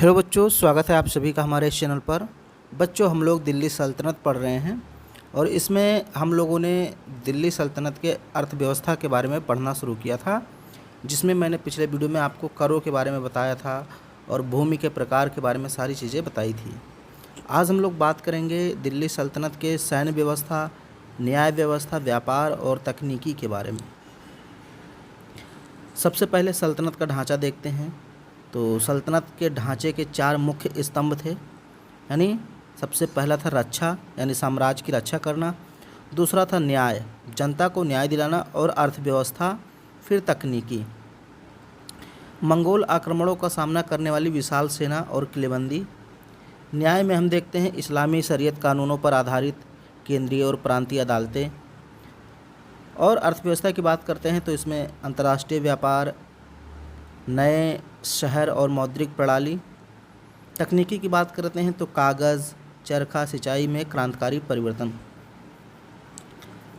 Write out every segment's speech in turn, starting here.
Hello बच्चों, स्वागत है आप सभी का हमारे इस चैनल पर। बच्चों, हम लोग दिल्ली सल्तनत पढ़ रहे हैं और इसमें हम लोगों ने दिल्ली सल्तनत के अर्थव्यवस्था के बारे में पढ़ना शुरू किया था, जिसमें मैंने पिछले वीडियो में आपको करों के बारे में बताया था और भूमि के प्रकार के बारे में सारी चीज़ें बताई थी। आज हम लोग बात करेंगे दिल्ली सल्तनत के सैन्य व्यवस्था, न्याय व्यवस्था, व्यापार और तकनीकी के बारे में। सबसे पहले सल्तनत का ढांचा देखते हैं। तो सल्तनत के ढांचे के 4 मुख्य स्तंभ थे, यानी सबसे पहला था रक्षा, यानी साम्राज्य की रक्षा करना। दूसरा था न्याय, जनता को न्याय दिलाना। और अर्थव्यवस्था, फिर तकनीकी, मंगोल आक्रमणों का सामना करने वाली विशाल सेना और किलेबंदी। न्याय में हम देखते हैं इस्लामी शरीयत कानूनों पर आधारित केंद्रीय और प्रांतीय अदालतें। और अर्थव्यवस्था की बात करते हैं तो इसमें अंतर्राष्ट्रीय व्यापार, नए शहर और मौद्रिक प्रणाली। तकनीकी की बात करते हैं तो कागज़, चरखा, सिंचाई में क्रांतिकारी परिवर्तन।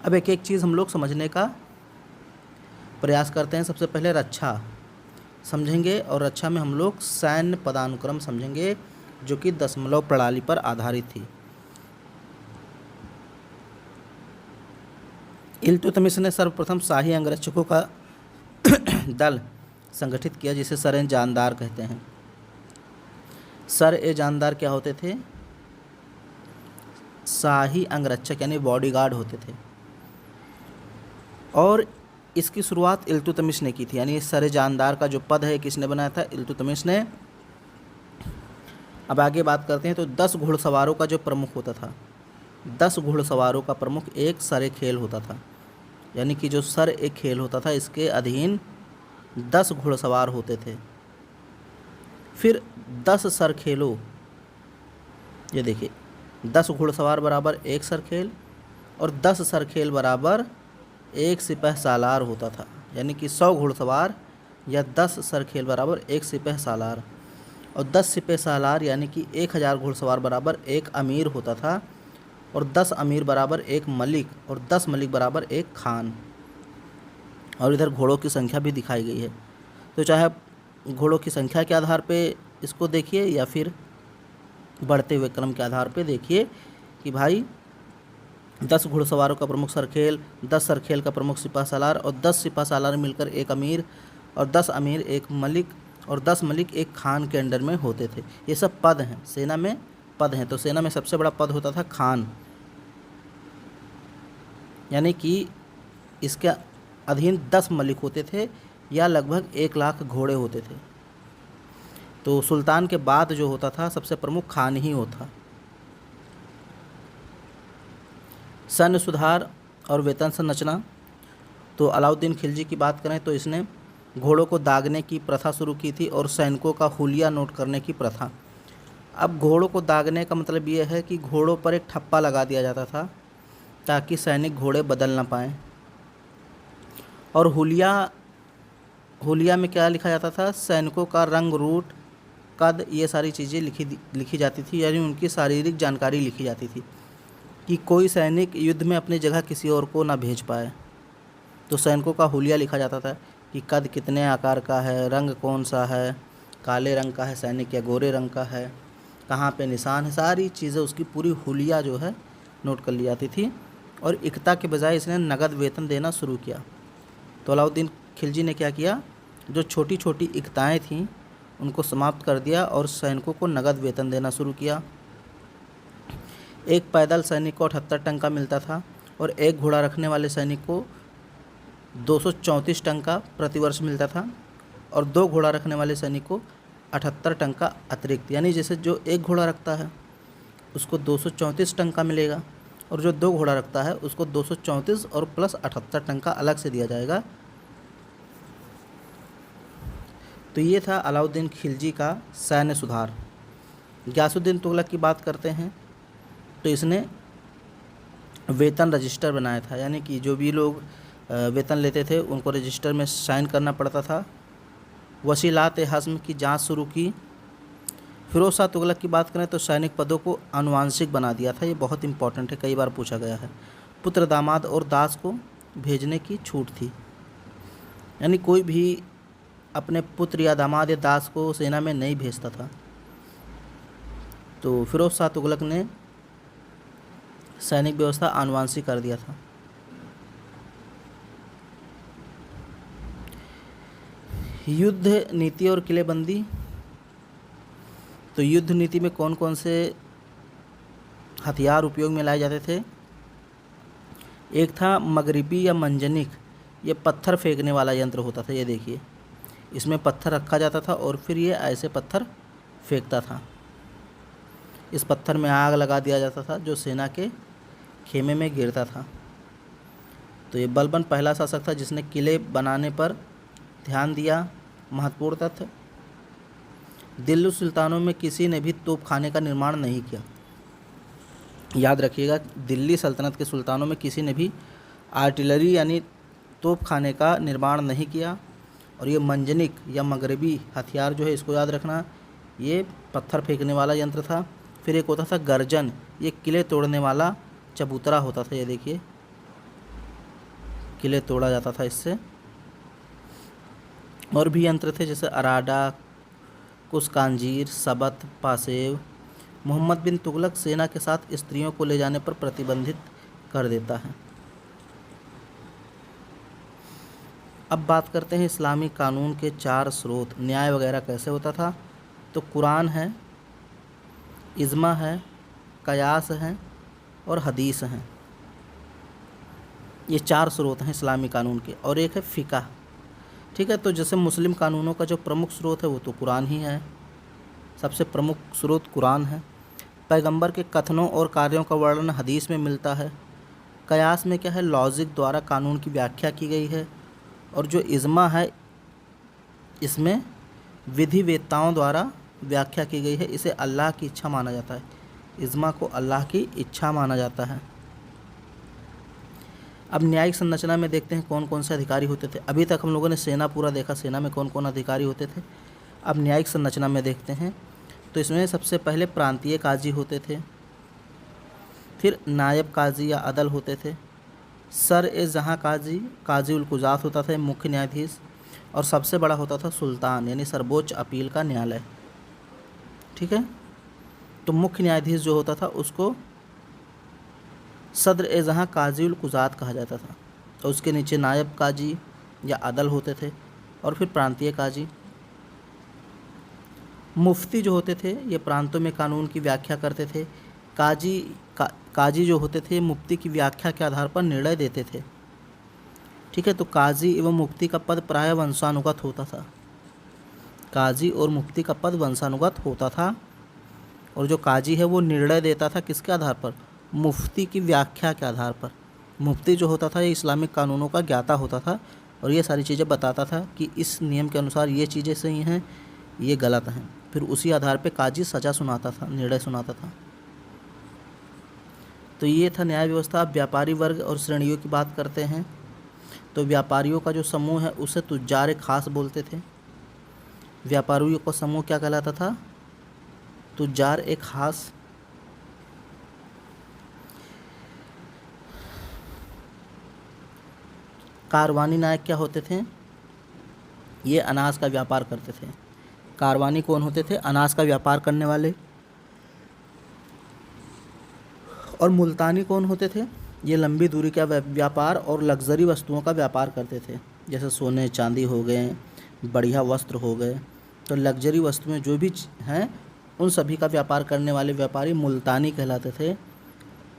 अब एक एक चीज़ हम लोग समझने का प्रयास करते हैं। सबसे पहले रक्षा समझेंगे और रक्षा में हम लोग सैन्य पदानुक्रम समझेंगे, जो कि दशमलव प्रणाली पर आधारित थी। इल्तुतमिश ने सर्वप्रथम शाही अंगरक्षकों का दल संगठित किया, जिसे सर-ए-जानदार कहते हैं। सर-ए-जानदार क्या होते थे? शाही अंगरक्षक यानी बॉडीगार्ड होते थे। और इसकी शुरुआत इल्तुतमिश ने की थी, यानी सर-ए-जानदार का जो पद है किसने बनाया था? इल्तुतमिश ने। अब आगे बात करते हैं तो 10 घुड़सवारों का जो प्रमुख होता था, 10 घुड़सवारों का प्रमुख एक सर-ए-खेल होता था, यानी कि जो सर-ए-खेल होता था इसके अधीन 10 घुड़सवार होते थे। फिर 10 सरखेलों, ये देखिए 10 घुड़सवार बराबर एक सरखेल और 10 सरखेल बराबर एक सिपह सालार होता था, यानी कि 100 घुड़सवार या 10 सरखेल बराबर एक सिपह सालार। और 10 सिपह सालार यानी कि 1000 घुड़सवार बराबर एक अमीर होता था, और 10 अमीर बराबर एक मलिक, और 10 मलिक बराबर एक खान। और इधर घोड़ों की संख्या भी दिखाई गई है। तो चाहे आप घोड़ों की संख्या के आधार पे इसको देखिए या फिर बढ़ते हुए क्रम के आधार पे देखिए कि भाई 10 घुड़सवारों का प्रमुख सरखेल, 10 सरखेल का प्रमुख सिपह सालार, और 10 सिपह सालार मिलकर एक अमीर, और 10 अमीर एक मलिक, और 10 मलिक एक खान के अंडर में होते थे। ये सब पद हैं, सेना में पद हैं। तो सेना में सबसे बड़ा पद होता था खान, यानी कि इसके अधीन 10 मलिक होते थे या लगभग 1 लाख घोड़े होते थे। तो सुल्तान के बाद जो होता था सबसे प्रमुख खान ही होता। सैन्य सुधार और वेतन संरचना, तो अलाउद्दीन खिलजी की बात करें तो इसने घोड़ों को दागने की प्रथा शुरू की थी और सैनिकों का हुलिया नोट करने की प्रथा। अब घोड़ों को दागने का मतलब ये है कि घोड़ों पर एक ठप्पा लगा दिया जाता था ताकि सैनिक घोड़े बदल ना पाएँ। और हुलिया में क्या लिखा जाता था? सैनिकों का रंग, रूट, कद, ये सारी चीज़ें लिखी जाती थी, यानी उनकी शारीरिक जानकारी लिखी जाती थी कि कोई सैनिक युद्ध में अपनी जगह किसी और को ना भेज पाए। तो सैनिकों का हुलिया लिखा जाता था कि कद कितने आकार का है, रंग कौन सा है, काले रंग का है सैनिक या गोरे रंग का है, कहाँ पे निशान है, सारी चीज़ें उसकी पूरी हुलिया जो है नोट कर ली जाती थी। और इकता के बजाय इसने नगद वेतन देना शुरू किया। तो अलाउद्दीन खिलजी ने क्या किया? जो छोटी छोटी इकताएँ थीं उनको समाप्त कर दिया और सैनिकों को नगद वेतन देना शुरू किया। एक पैदल सैनिक को 78 टंका मिलता था और एक घोड़ा रखने वाले सैनिक को 234 टंका प्रतिवर्ष मिलता था, और 2 घोड़ा रखने वाले सैनिक को 78 टंका अतिरिक्त, यानी जैसे जो एक घोड़ा रखता है उसको 234 टंका मिलेगा, और जो 2 घोड़ा रखता है उसको 234 और प्लस 78 टंका अलग से दिया जाएगा। तो ये था अलाउद्दीन खिलजी का सैन्य सुधार। गियासुद्दीन तुगलक की बात करते हैं तो इसने वेतन रजिस्टर बनाया था, यानी कि जो भी लोग वेतन लेते थे उनको रजिस्टर में साइन करना पड़ता था। वसीलात हज़्म की जांच शुरू की। फिरोज़ शाह तुगलक की बात करें तो सैनिक पदों को आनुवांशिक बना दिया था, ये बहुत इंपॉर्टेंट है, कई बार पूछा गया है। पुत्र, दामाद और दास को भेजने की छूट थी, यानी कोई भी अपने पुत्र या दामाद या दास को सेना में नहीं भेजता था। तो फिरोज शाह तुगलक ने सैनिक व्यवस्था आनुवंशिक कर दिया था। युद्ध नीति और किलेबंदी। तो युद्ध नीति में कौन कौन से हथियार उपयोग में लाए जाते थे? एक था मगरिबी या मंजनिक, ये पत्थर फेंकने वाला यंत्र होता था। ये देखिए, इसमें पत्थर रखा जाता था और फिर ये ऐसे पत्थर फेंकता था। इस पत्थर में आग लगा दिया जाता था जो सेना के खेमे में गिरता था। तो ये बलबन पहला शासक था जिसने किले बनाने पर ध्यान दिया। महत्वपूर्ण तथ्य, दिल्ली सुल्तानों में किसी ने भी तोपखाने का निर्माण नहीं किया। याद रखिएगा, दिल्ली सल्तनत के सुल्तानों में किसी ने भी आर्टिलरी यानी तोपखाने का निर्माण नहीं किया। और ये मंजनिक या मगरबी हथियार जो है, इसको याद रखना, ये पत्थर फेंकने वाला यंत्र था। फिर एक होता था गर्जन, ये किले तोड़ने वाला चबूतरा होता था। ये देखिए, किले तोड़ा जाता था इससे। और भी यंत्र थे जैसे अराडा, कुस्कांजीर, सबत, पासेव। मोहम्मद बिन तुगलक सेना के साथ स्त्रियों को ले जाने पर प्रतिबंधित कर देता है। अब बात करते हैं इस्लामी कानून के 4 स्रोत, न्याय वगैरह कैसे होता था। तो कुरान है, इज्मा है, कयास है और हदीस हैं। ये 4 स्रोत हैं इस्लामी कानून के। और एक है फ़िक़ह। ठीक है, तो जैसे मुस्लिम कानूनों का जो प्रमुख स्रोत है वो तो कुरान ही है, सबसे प्रमुख स्रोत कुरान है। पैगंबर के कथनों और कार्यों का वर्णन हदीस में मिलता है। कयास में क्या है, लॉजिक द्वारा कानून की व्याख्या की गई है। और जो इज्मा है, इसमें विधिवेत्ताओं द्वारा व्याख्या की गई है। इसे अल्लाह की इच्छा माना जाता है। इज्मा को अल्लाह की इच्छा माना जाता है। अब न्यायिक संरचना में देखते हैं कौन कौन से अधिकारी होते थे। अभी तक हम लोगों ने सेना पूरा देखा, सेना में कौन कौन अधिकारी होते थे। अब न्यायिक संरचना में देखते हैं। तो इसमें सबसे पहले प्रांतीय काजी होते थे, फिर नायब काजी या अदल होते थे, सर ए जहाँ काजी, काजी उल कुजात होता था मुख्य न्यायाधीश, और सबसे बड़ा होता था सुल्तान यानी सर्वोच्च अपील का न्यायालय। ठीक है, तो मुख्य न्यायाधीश जो होता था उसको सदर ए जहाँ काजी उल कुजात कहा जाता था। और उसके नीचे नायब काजी या अदल होते थे और फिर प्रांतीय काजी। मुफ्ती जो होते थे ये प्रांतों में कानून की व्याख्या करते थे। काजी जो होते थे मुफ्ती की व्याख्या के आधार पर निर्णय देते थे। ठीक है, तो काजी एवं मुफ्ती का पद प्राय वंशानुगत होता था। काजी और मुफ्ती का पद वंशानुगत होता था। और जो काजी है वो निर्णय देता था किसके आधार पर, मुफ्ती की व्याख्या के आधार पर। मुफ्ती जो होता था ये इस्लामिक कानूनों का ज्ञाता होता था और ये सारी चीज़ें बताता था कि इस नियम के अनुसार ये चीज़ें सही हैं, ये गलत हैं। फिर उसी आधार पे काजी सज़ा सुनाता था, निर्णय सुनाता था। तो ये था न्याय व्यवस्था। अब व्यापारी वर्ग और श्रेणियों की बात करते हैं। तो व्यापारियों का जो समूह है उसे तुज्जार खास बोलते थे। व्यापारियों का समूह क्या कहलाता था, तुज्जार ए खास। कारवानी नायक क्या होते थे, ये अनाज का व्यापार करते थे। कारवानी कौन होते थे, अनाज का व्यापार करने वाले। और मुल्तानी कौन होते थे, ये लंबी दूरी का व्यापार और लग्जरी वस्तुओं का व्यापार करते थे, जैसे सोने चांदी हो गए, बढ़िया वस्त्र हो गए। तो लग्जरी वस्तुएं जो भी हैं उन सभी का व्यापार करने वाले व्यापारी मुल्तानी कहलाते थे।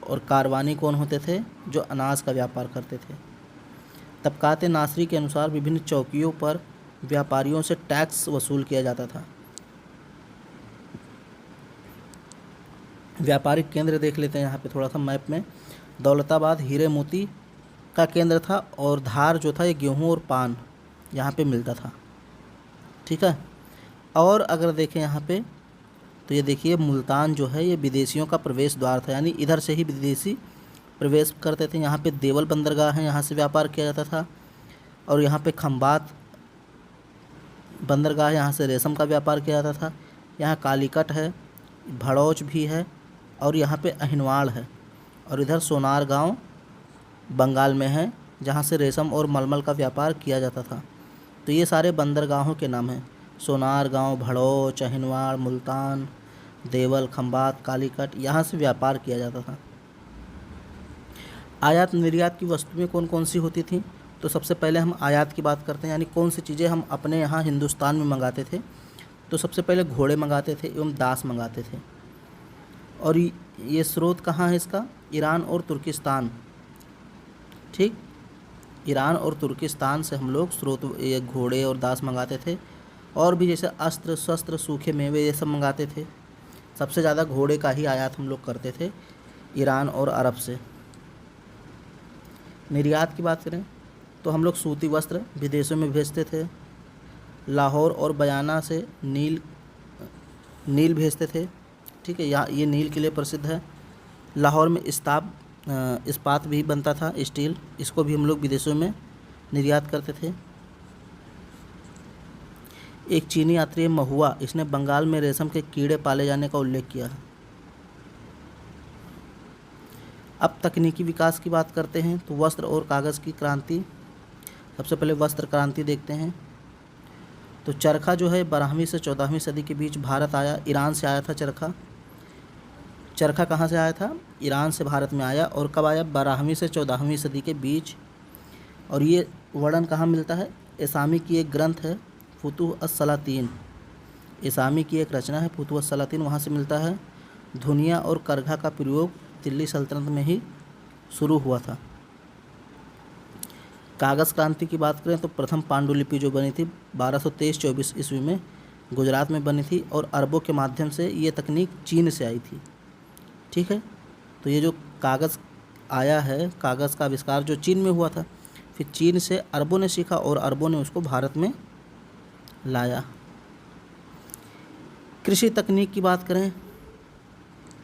और कारवानी कौन होते थे, जो अनाज का व्यापार करते थे। तबकात नासरी के अनुसार विभिन्न चौकियों पर व्यापारियों से टैक्स वसूल किया जाता था। व्यापारिक केंद्र देख लेते हैं यहाँ पे थोड़ा सा मैप में। दौलताबाद हीरे मोती का केंद्र था और धार जो था ये गेहूँ और पान यहाँ पे मिलता था। ठीक है, और अगर देखें यहाँ पे तो ये देखिए मुल्तान जो है ये विदेशियों का प्रवेश द्वार था, यानी इधर से ही विदेशी प्रवेश करते थे। यहाँ पे देवल बंदरगाह है, यहाँ से व्यापार किया जाता था। और यहाँ पे खंबात बंदरगाह, यहाँ से रेशम का व्यापार किया जाता था। यहाँ कालीकट है, भड़ौच भी है और यहाँ पे अहिनवाड़ है। और इधर सोनार गांव बंगाल में है, जहाँ से रेशम और मलमल का व्यापार किया जाता था। तो ये सारे बंदरगाहों के नाम हैं, सोनार गांव, भड़ौच, अहिनवाड़, मुल्तान, देवल, खंबात, कालीकट, यहाँ से व्यापार किया जाता था। आयात निर्यात की वस्तुएं कौन कौन सी होती थी? तो सबसे पहले हम आयात की बात करते हैं, यानी कौन सी चीज़ें हम अपने यहाँ हिंदुस्तान में मंगाते थे। तो सबसे पहले घोड़े मंगाते थे एवं दास मंगाते थे। और ये स्रोत कहाँ है इसका? ईरान और तुर्किस्तान। ठीक, ईरान और तुर्किस्तान से हम लोग स्रोत ये घोड़े और दास मंगाते थे। और भी जैसे अस्त्र शस्त्र, सूखे मेवे, ये सब मंगाते थे। सबसे ज़्यादा घोड़े का ही आयात हम लोग करते थे ईरान और अरब से। निर्यात की बात करें तो हम लोग सूती वस्त्र विदेशों में भेजते थे। लाहौर और बयाना से नील भेजते थे। ठीक है, यहाँ ये नील के लिए प्रसिद्ध है। लाहौर में इस्पात भी बनता था, स्टील, इसको भी हम लोग विदेशों में निर्यात करते थे। एक चीनी यात्री है महुआ, इसने बंगाल में रेशम के कीड़े पाले जाने का उल्लेख किया है। अब तकनीकी विकास की बात करते हैं तो वस्त्र और कागज़ की क्रांति। सबसे पहले वस्त्र क्रांति देखते हैं। तो चरखा जो है 12वीं से 14वीं सदी के बीच भारत आया। ईरान से आया था चरखा। चरखा कहाँ से आया था? ईरान से भारत में आया। और कब आया? 12वीं से 14वीं सदी के बीच। और ये वर्णन कहाँ मिलता है? इसामी की एक ग्रंथ है फुतूह अस-सलातीन। इसामी की एक रचना है फुतूह अस-सलातीन, वहाँ से मिलता है। धुनिया और करघा का प्रयोग दिल्ली सल्तनत में ही शुरू हुआ था। कागज़ क्रांति की बात करें तो प्रथम पांडुलिपि जो बनी थी 1223-24 ईस्वी में गुजरात में बनी थी। और अरबों के माध्यम से ये तकनीक चीन से आई थी। ठीक है, तो ये जो कागज़ आया है, कागज़ का आविष्कार जो चीन में हुआ था, फिर चीन से अरबों ने सीखा और अरबों ने उसको भारत में लाया। कृषि तकनीक की बात करें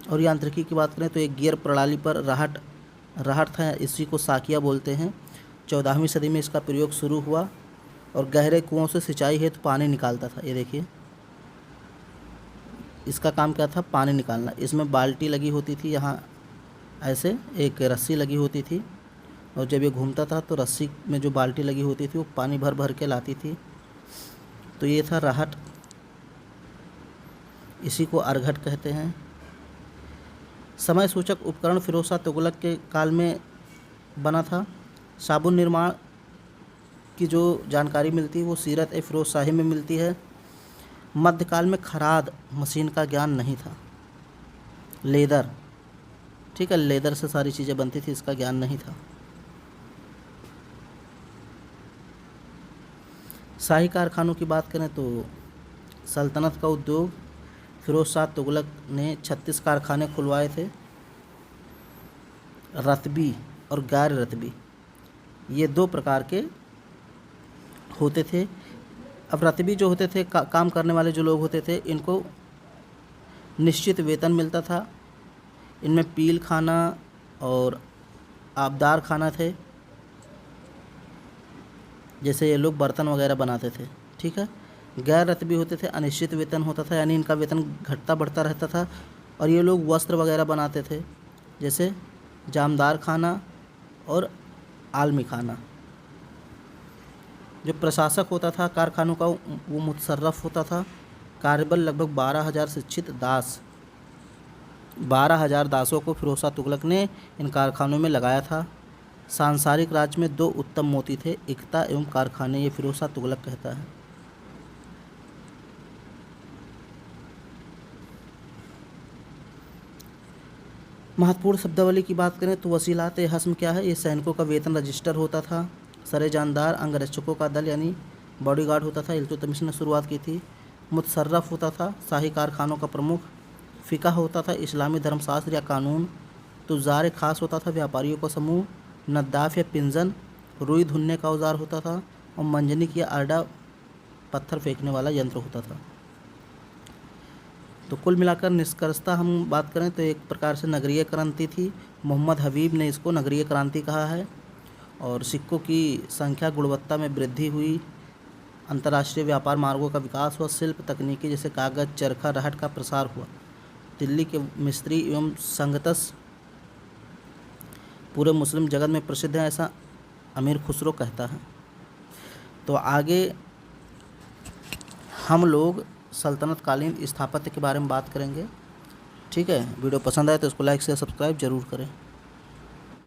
और यांत्रिकी की बात करें तो एक गियर प्रणाली पर राहट था, इसी को साकिया बोलते हैं। 14वीं सदी में इसका प्रयोग शुरू हुआ और गहरे कुओं से सिंचाई हेतु पानी निकालता था। ये देखिए, इसका काम क्या था? पानी निकालना। इसमें बाल्टी लगी होती थी, यहाँ ऐसे एक रस्सी लगी होती थी, और जब ये घूमता था तो रस्सी में जो बाल्टी लगी होती थी वो पानी भर भर के लाती थी। तो ये था राहट, इसी को अर्घट कहते हैं। समय सूचक उपकरण फिरोज शाह तुगलक के काल में बना था। साबुन निर्माण की जो जानकारी मिलती है वो सीरत ए फिरोज शाही में मिलती है। मध्यकाल में खराद मशीन का ज्ञान नहीं था। लेदर, ठीक है, लेदर से सारी चीज़ें बनती थी, इसका ज्ञान नहीं था। शाही कारखानों की बात करें तो सल्तनत का उद्योग फिरोज शाह तुगलक ने 36 कारखाने खुलवाए थे। रतबी और गैर रतबी, ये दो प्रकार के होते थे। अब रतबी जो होते थे, काम करने वाले जो लोग होते थे, इनको निश्चित वेतन मिलता था। इनमें पील खाना और आबदार खाना थे, जैसे ये लोग बर्तन वगैरह बनाते थे। ठीक है। गैर रतबी होते थे, अनिश्चित वेतन होता था, यानी इनका वेतन घटता बढ़ता रहता था। और ये लोग वस्त्र वगैरह बनाते थे, जैसे जामदार खाना और आलमी खाना। जो प्रशासक होता था कारखानों का वो मुतसर्रफ होता था। कार्यबल लगभग 12,000 शिक्षित दास, 12,000 दासों को फिरोज शाह तुगलक ने इन कारखानों में लगाया था। सांसारिक राज्य में 2 उत्तम मोती थे, एकता एवं कारखाने, ये फिरोज शाह तुगलक कहता है। महत्वपूर्ण शब्दावली की बात करें तो वसीलात हस्म क्या है? ये सैनिकों का वेतन रजिस्टर होता था। सरे जानदार अंगरक्षकों का दल यानी बॉडीगार्ड होता था, इल्तुतमिश ने शुरुआत की थी। मुतसर्रफ होता था शाही कारखानों का प्रमुख। फ़िक़ह होता था इस्लामी धर्मशास्त्र या कानून। तुज़ार खास होता था व्यापारियों का समूह। नद्दाफ़ या पिंजन रुई धुनने का औजार होता था। और मंजनिक या आरडा पत्थर फेंकने वाला यंत्र होता था। तो कुल मिलाकर निष्कर्षता हम बात करें तो एक प्रकार से नगरीय क्रांति थी। मोहम्मद हबीब ने इसको नगरीय क्रांति कहा है। और सिक्कों की संख्या गुणवत्ता में वृद्धि हुई, अंतर्राष्ट्रीय व्यापार मार्गों का विकास हुआ, शिल्प तकनीकी जैसे कागज़, चरखा, रहट का प्रसार हुआ। दिल्ली के मिस्त्री एवं संगतस पूरे मुस्लिम जगत में प्रसिद्ध है, ऐसा अमीर खुसरो कहता है। तो आगे हम लोग सल्तनत कालीन स्थापत्य के बारे में बात करेंगे। ठीक है, वीडियो पसंद आए तो इसको लाइक शेयर सब्सक्राइब जरूर करें।